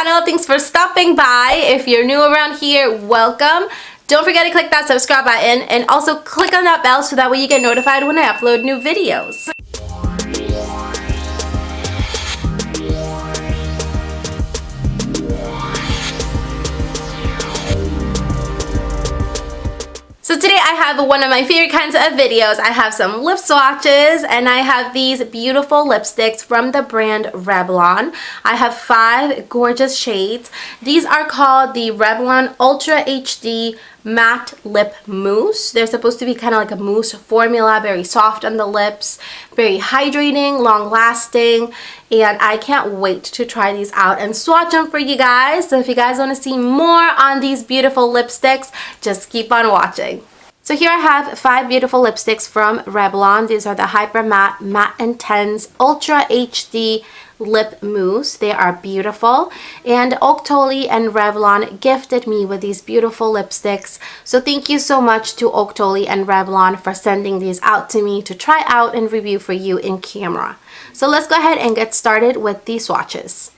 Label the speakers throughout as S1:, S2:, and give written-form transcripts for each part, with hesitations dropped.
S1: channel. Thanks for stopping by. If you're new around here, welcome. Don't forget to click that subscribe button and also click on that bell so that way you get notified when I upload new videos. So today I have one of my favorite kinds of videos. I have some lip swatches and I have these beautiful lipsticks from the brand Revlon. I have 5 gorgeous shades. These are called the Revlon Ultra HD Matte Lip Mousse. They're supposed to be kind of like a mousse formula, very soft on the lips, very hydrating, long lasting, and I can't wait to try these out and swatch them for you guys. So if you guys want to see more on these beautiful lipsticks, just keep on watching. So here I have 5 beautiful lipsticks from Revlon. These are the Hyper Matte Matte Intense Ultra HD Lip Mousse. They are beautiful, and Octoly and Revlon gifted me with these beautiful lipsticks. So thank you so much to Octoly and Revlon for sending these out to me to try out and review for you in camera. So let's go ahead and get started with these swatches.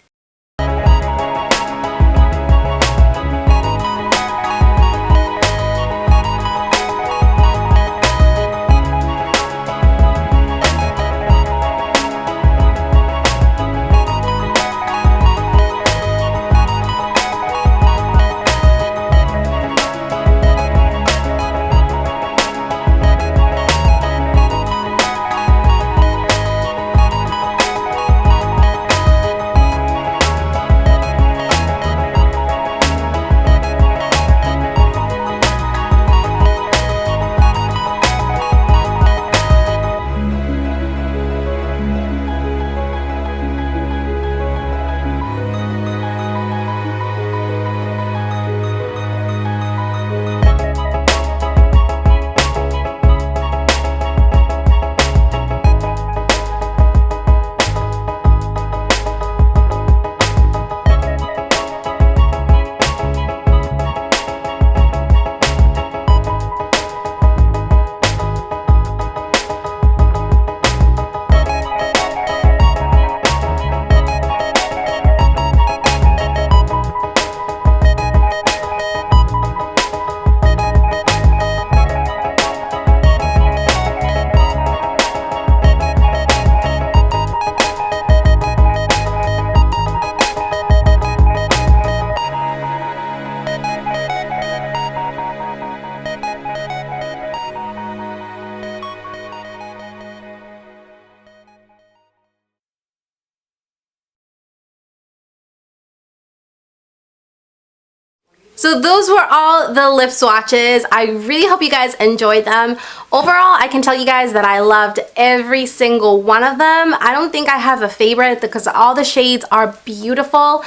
S1: So those were all the lip swatches. I really hope you guys enjoyed them. Overall, I can tell you guys that I loved every single one of them. I don't think I have a favorite because all the shades are beautiful.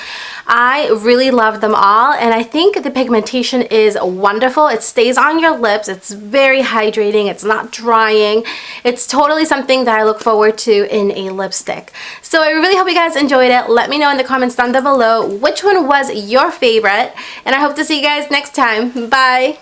S1: I really love them all, and I think the pigmentation is wonderful. It stays on your lips. It's very hydrating. It's not drying. It's totally something that I look forward to in a lipstick. So I really hope you guys enjoyed it. Let me know in the comments down below which one was your favorite, and I hope to see you guys next time. Bye!